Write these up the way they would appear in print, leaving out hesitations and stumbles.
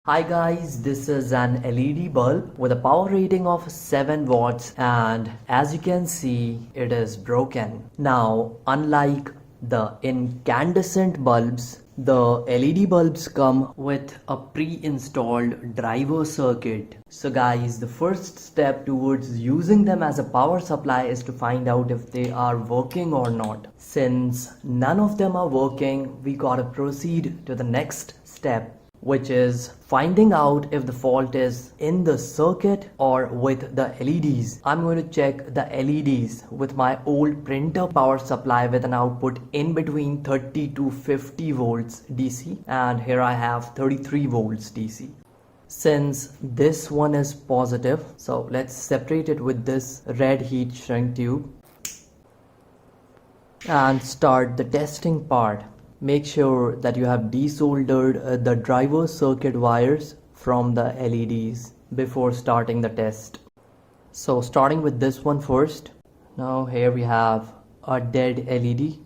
Hi guys, this is an LED bulb with a power rating of 7 watts and as you can see it is broken. Now unlike the incandescent bulbs, the LED bulbs come with a pre-installed driver circuit. So guys, the first step towards using them as a power supply is to find out if they are working or not. Since none of them are working, we gotta proceed to the next step, which is finding out if the fault is in the circuit or with the LEDs. I'm going to check the LEDs with my old printer power supply with an output in between 30 to 50 volts DC, and here I have 33 volts DC. Since this one is positive, so let's separate it with this red heat shrink tube and start the testing part. Make sure that you have desoldered the driver circuit wires from the LEDs before starting the test. So starting with this one first. Now here we have a dead LED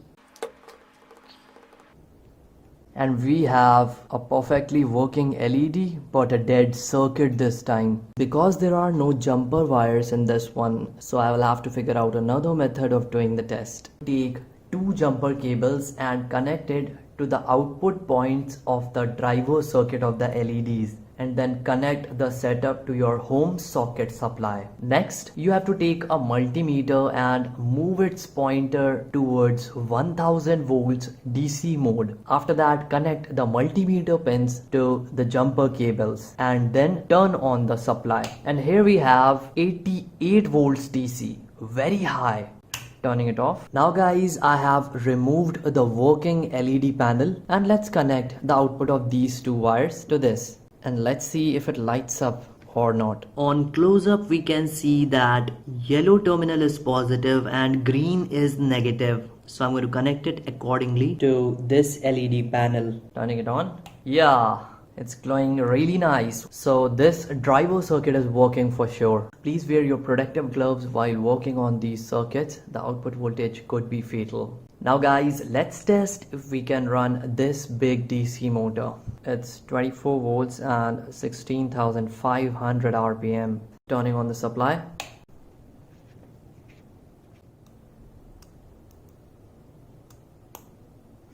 and we have a perfectly working LED but a dead circuit this time. Because there are no jumper wires in this one, so I will have to figure out another method of doing the test. Take two jumper cables and connect it to the output points of the driver circuit of the LEDs and then connect the setup to your home socket supply. Next, you have to take a multimeter and move its pointer towards 1000 volts DC mode. After that, connect the multimeter pins to the jumper cables and then turn on the supply. And here we have 88 volts DC, very high. Turning it off. Now guys, I have removed the working LED panel and let's connect the output of these two wires to this and let's see if it lights up or not. On close up we can see that yellow terminal is positive and green is negative. So I'm going to connect it accordingly to this LED panel. Turning it on. Yeah, it's glowing really nice. So this driver circuit is working for sure. Please wear your protective gloves while working on these circuits. The output voltage could be fatal. Now guys, let's test if we can run this big DC motor. It's 24 volts and 16,500 RPM. Turning on the supply.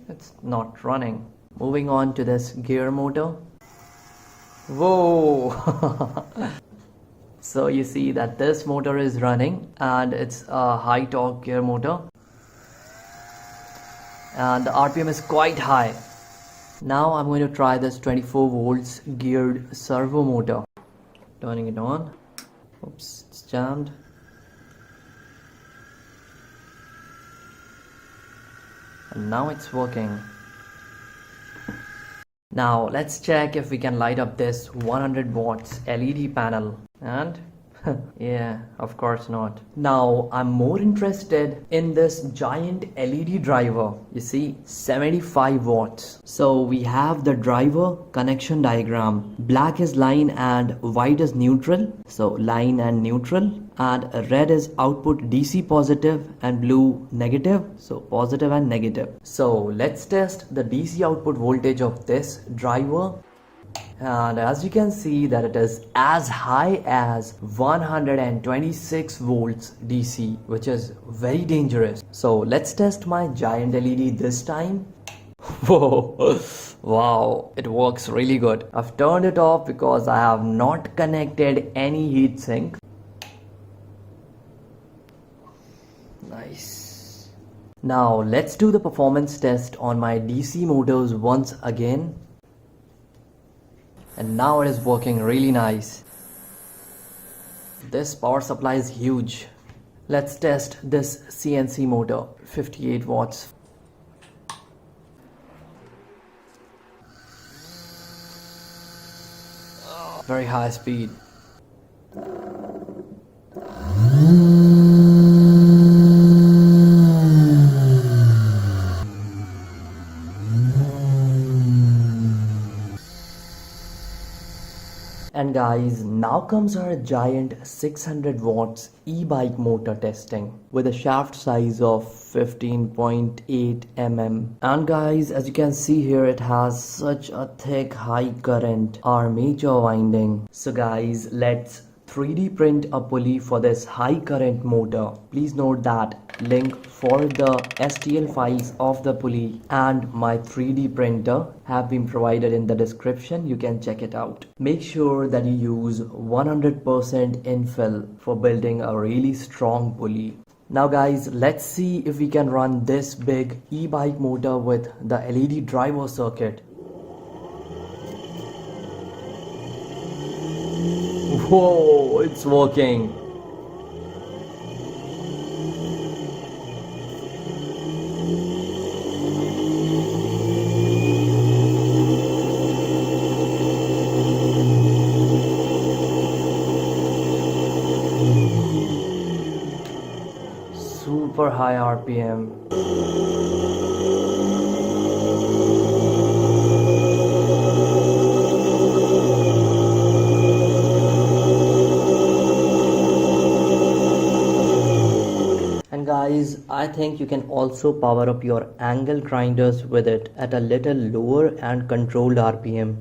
It's not running. Moving on to this gear motor. Whoa! So you see that this motor is running and it's a high torque gear motor and the RPM is quite high. Now I'm going to try this 24 volts geared servo motor. Turning it on. Oops, it's jammed. And now it's working. Now let's check if we can light up this 100 watts LED panel and yeah, of course not. Now I'm more interested in this giant LED driver. You see, 75 watts. So we have the driver connection diagram. Black is line and white is neutral. So line and neutral. And red is output DC positive and blue negative, so positive and negative. So let's test the DC output voltage of this driver, and as you can see that it is as high as 126 volts DC, which is very dangerous. So let's test my giant LED this time. Whoa, wow, it works really good. I've turned it off because I have not connected any heatsink. Nice. Now let's do the performance test on my DC motors once again. And now it is working really nice. This power supply is huge. Let's test this CNC motor, 58 watts. Very high speed. And guys, now comes our giant 600 watts e-bike motor testing with a shaft size of 15.8 mm. And guys, as you can see here, it has such a thick high current armature winding. So guys, let's 3D print a pulley for this high current motor. Please note that link for the STL files of the pulley and my 3D printer have been provided in the description. You can check it out. Make sure that you use 100% infill for building a really strong pulley. Now guys, let's see if we can run this big e-bike motor with the LED driver circuit. Whoa, it's working. Super high RPM. And guys, I think you can also power up your angle grinders with it at a little lower and controlled RPM.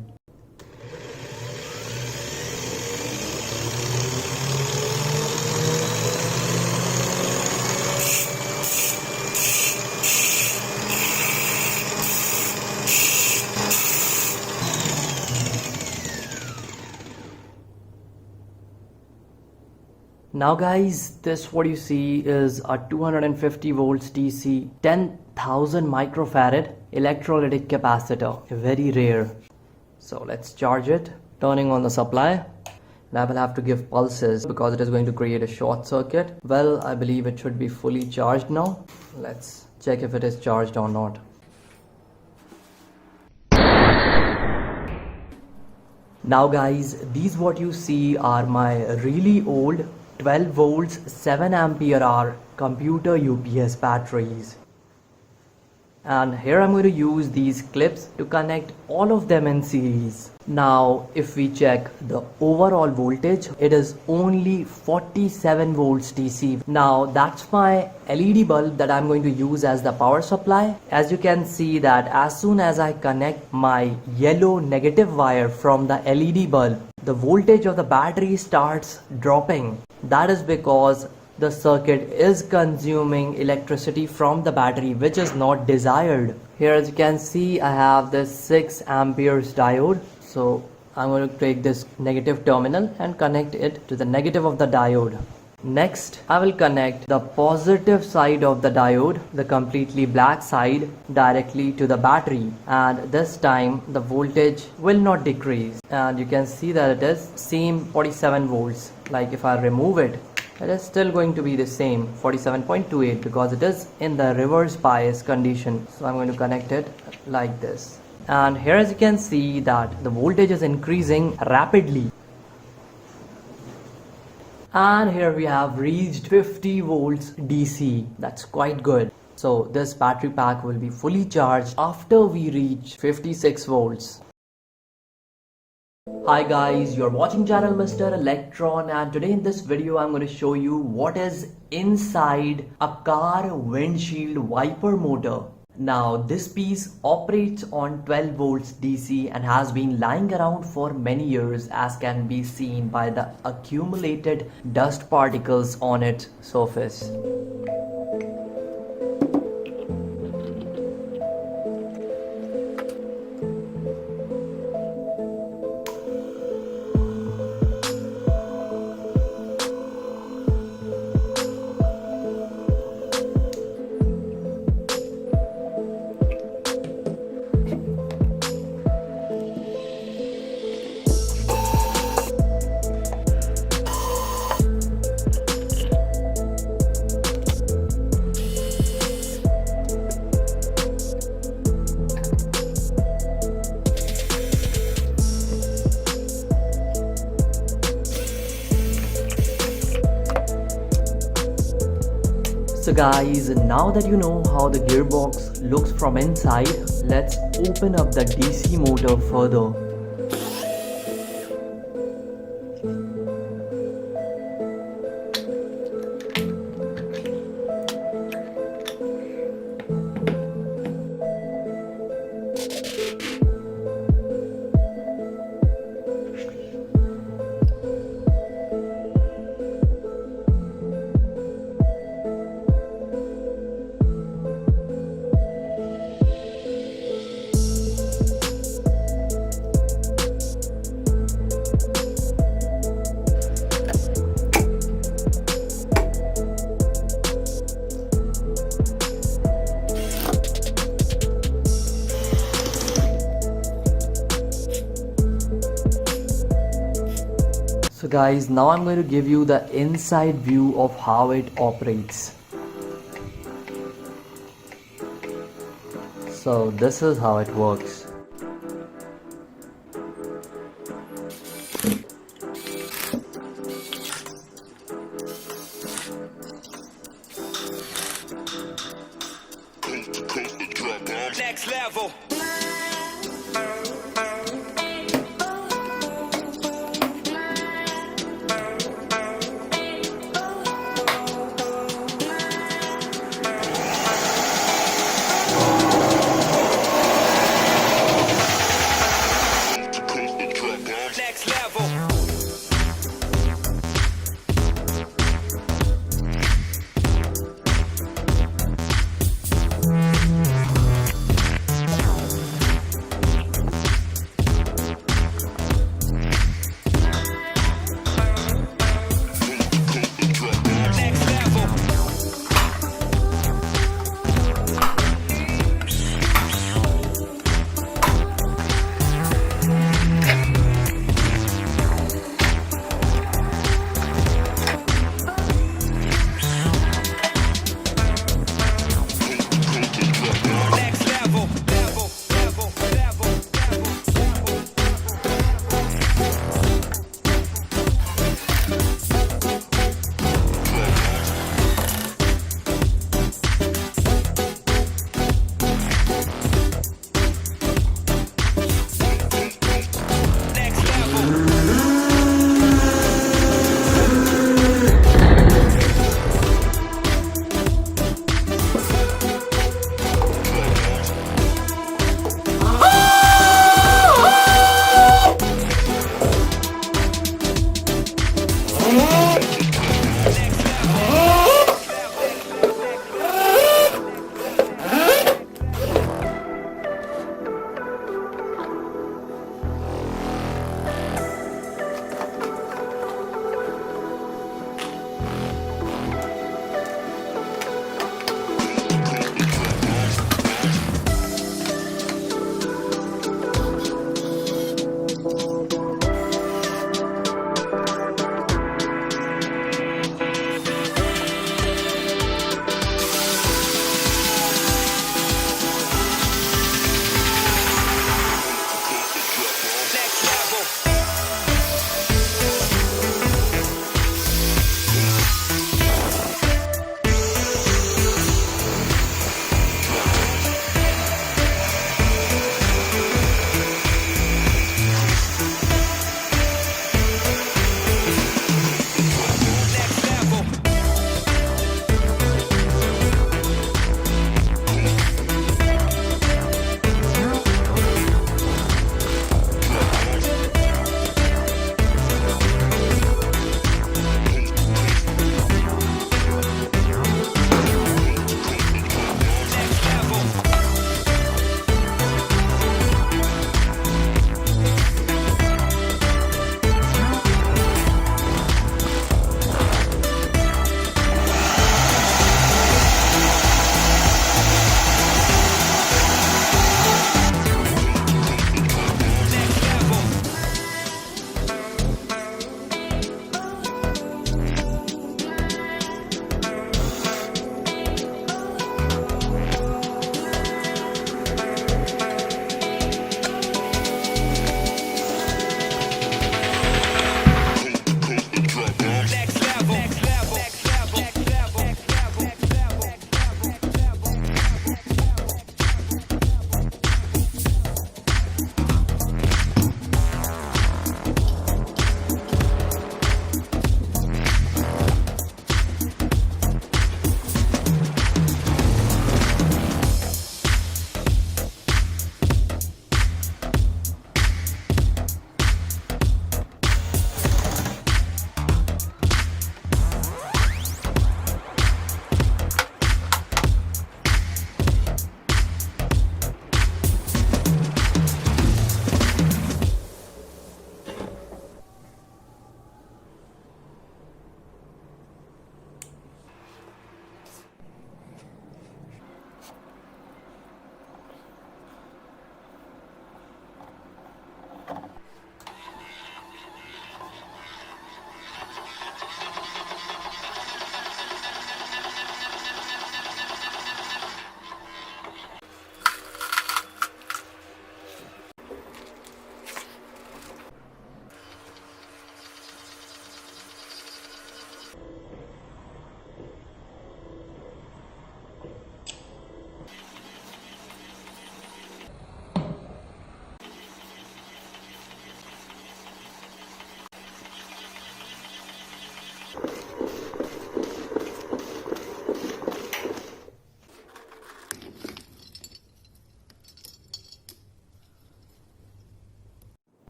Now guys, this what you see is a 250 volts DC 10,000 microfarad electrolytic capacitor, very rare. So let's charge it, turning on the supply. And I will have to give pulses because it is going to create a short circuit. Well, I believe it should be fully charged now. Let's check if it is charged or not. Now guys, these what you see are my really old 12 volts 7 ampere hour computer UPS batteries. And here I'm going to use these clips to connect all of them in series. Now if we check the overall voltage, it is only 47 volts DC. Now that's my LED bulb that I'm going to use as the power supply. As you can see that as soon as I connect my yellow negative wire from the LED bulb, the voltage of the battery starts dropping. That is because the circuit is consuming electricity from the battery, which is not desired. Here as you can see, I have this 6 amperes diode. So I'm going to take this negative terminal and connect it to the negative of the diode. Next, I will connect the positive side of the diode, the completely black side, directly to the battery. And this time the voltage will not decrease. And you can see that it is same 47 volts. Like if I remove it, it is still going to be the same 47.28 because it is in the reverse bias condition. So I'm going to connect it like this. And here as you can see that the voltage is increasing rapidly. And here we have reached 50 volts DC. That's quite good. So this battery pack will be fully charged after we reach 56 volts. Hi guys, you're watching channel Mr. Electron, and today in this video I'm going to show you what is inside a car windshield wiper motor. Now this piece operates on 12 volts DC and has been lying around for many years, as can be seen by the accumulated dust particles on its surface. So guys, now that you know how the gearbox looks from inside, let's open up the DC motor further. So guys, now I'm going to give you the inside view of how it operates. So this is how it works. Next level.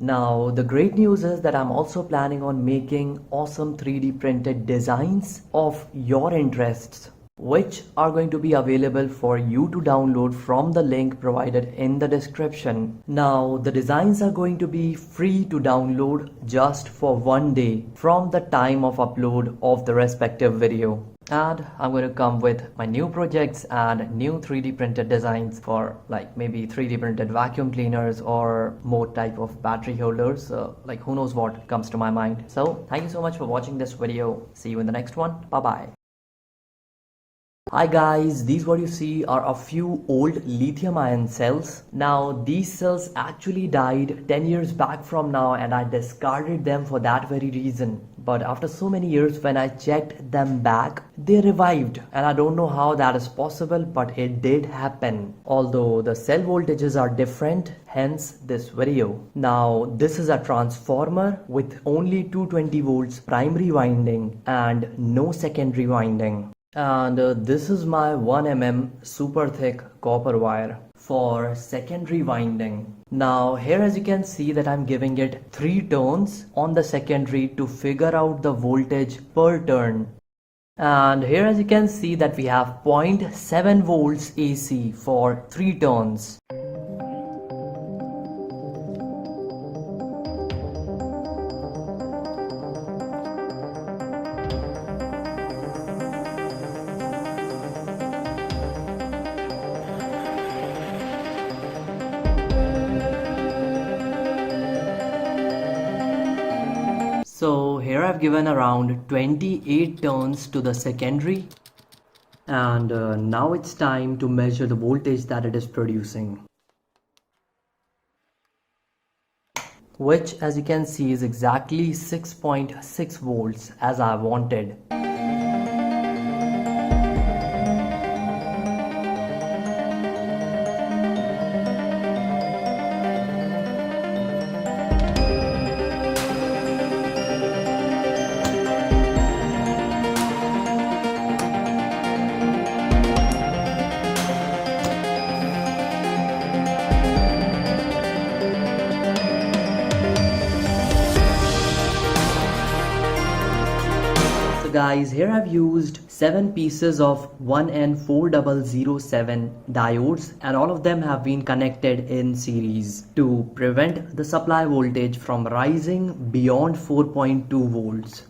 Now, the great news is that I'm also planning on making awesome 3D printed designs of your interests, which are going to be available for you to download from the link provided in the description. Now, the designs are going to be free to download just for 1 day from the time of upload of the respective video. And I'm going to come with my new projects and new 3D printed designs for like maybe 3D printed vacuum cleaners or more type of battery holders, like who knows what comes to my mind. So thank you so much for watching this video. See you in the next one. Bye bye. Hi guys, these what you see are a few old lithium ion cells. Now these cells actually died 10 years back from now and I discarded them for that very reason. But after so many years when I checked them back, they revived, and I don't know how that is possible, but it did happen. Although the cell voltages are different, hence this video. Now this is a transformer with only 220 volts primary winding and no secondary winding. And this is my 1 mm super thick copper wire for secondary winding. Now here as you can see that I'm giving it 3 turns on the secondary to figure out the voltage per turn. And here as you can see that we have 0.7 volts AC for 3 turns. So here I've given around 28 turns to the secondary, and now it's time to measure the voltage that it is producing, which as you can see is exactly 6.6 volts as I wanted. Guys, here I've used 7 pieces of 1N4007 diodes, and all of them have been connected in series to prevent the supply voltage from rising beyond 4.2 volts.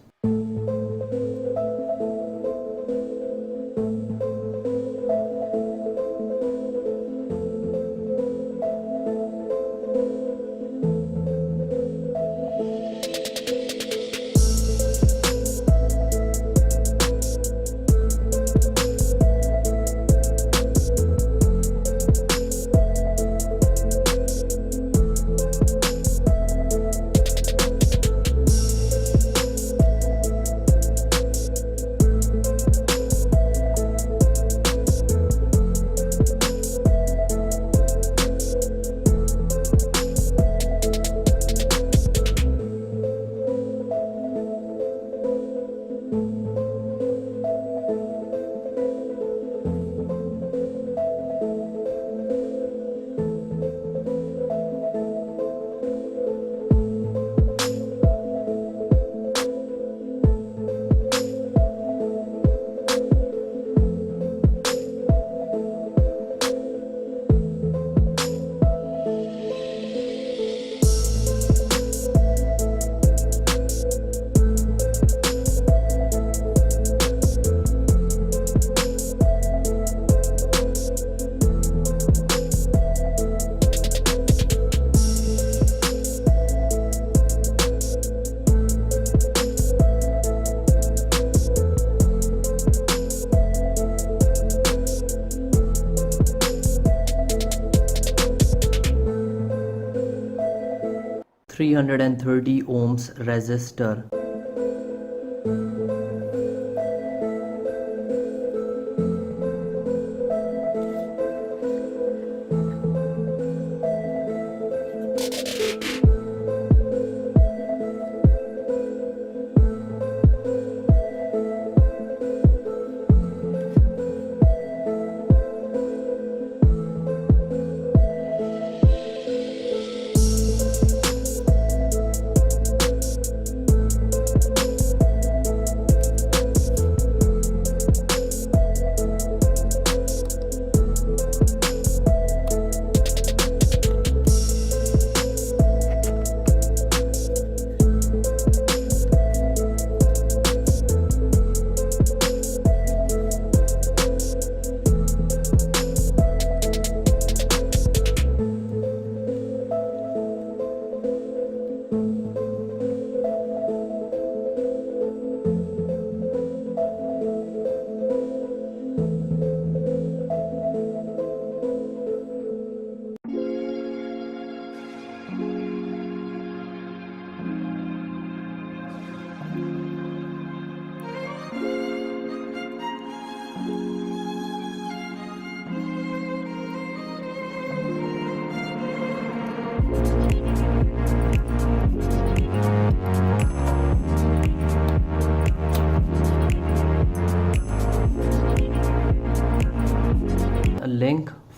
(330 ohms resistor).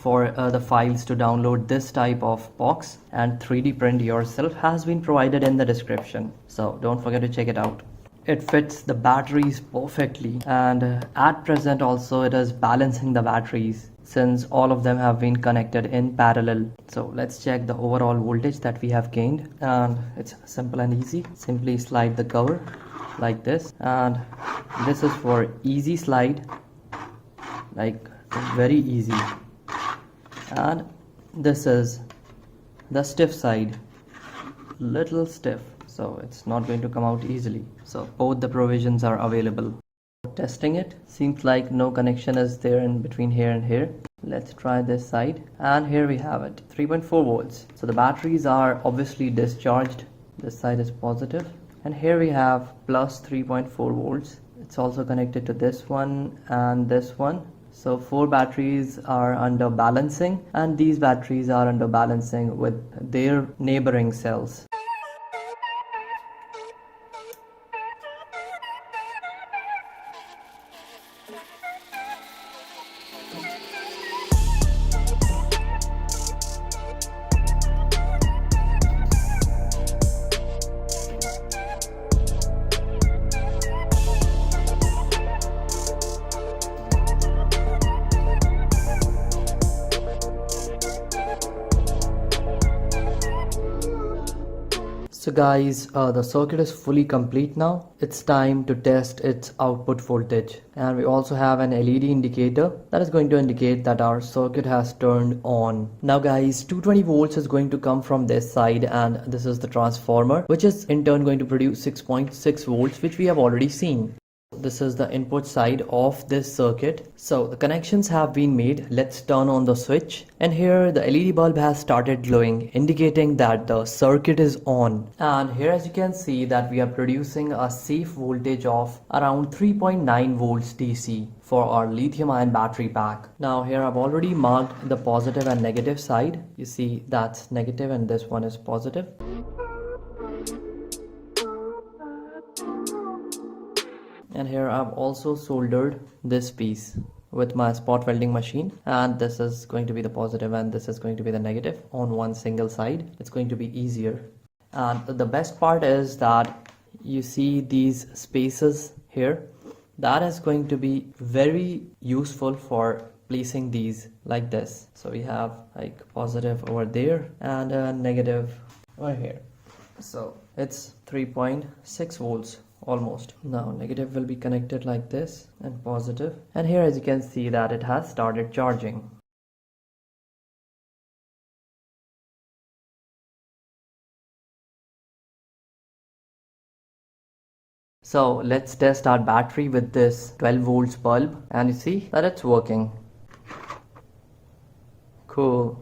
for the files to download this type of box and 3D print yourself has been provided in the description. So don't forget to check it out. It fits the batteries perfectly, and at present also it is balancing the batteries since all of them have been connected in parallel. So let's check the overall voltage that we have gained, and it's simple and easy. Simply slide the cover like this, and this is for easy slide, like very easy, and this is the stiff side, little stiff, so it's not going to come out easily. So both the provisions are available. Testing it, seems like no connection is there in between here and here. Let's try this side, and here we have it, 3.4 volts. So the batteries are obviously discharged. This side is positive, and here we have plus 3.4 volts. It's also connected to this one and this one. So 4 batteries are under balancing, and these batteries are under balancing with their neighboring cells. So guys, the circuit is fully complete now. It's time to test its output voltage, and we also have an LED indicator that is going to indicate that our circuit has turned on. Now guys, 220 volts is going to come from this side, and this is the transformer, which is in turn going to produce 6.6 volts, which we have already seen. This is the input side of this circuit. So the connections have been made. Let's turn on the switch, and here the LED bulb has started glowing, indicating that the circuit is on. And here, as you can see, that we are producing a safe voltage of around 3.9 volts DC for our lithium ion battery pack. Now here I've already marked the positive and negative side. You see that's negative and this one is positive. And here I've also soldered this piece with my spot welding machine, and this is going to be the positive and this is going to be the negative on one single side. It's going to be easier. And the best part is that you see these spaces here. That is going to be very useful for placing these like this. So we have like positive over there and a negative over here. So it's 3.6 volts almost. Now negative will be connected like this and positive, and here as you can see that it has started charging. So let's test our battery with this 12 volts bulb, and you see that it's working. Cool.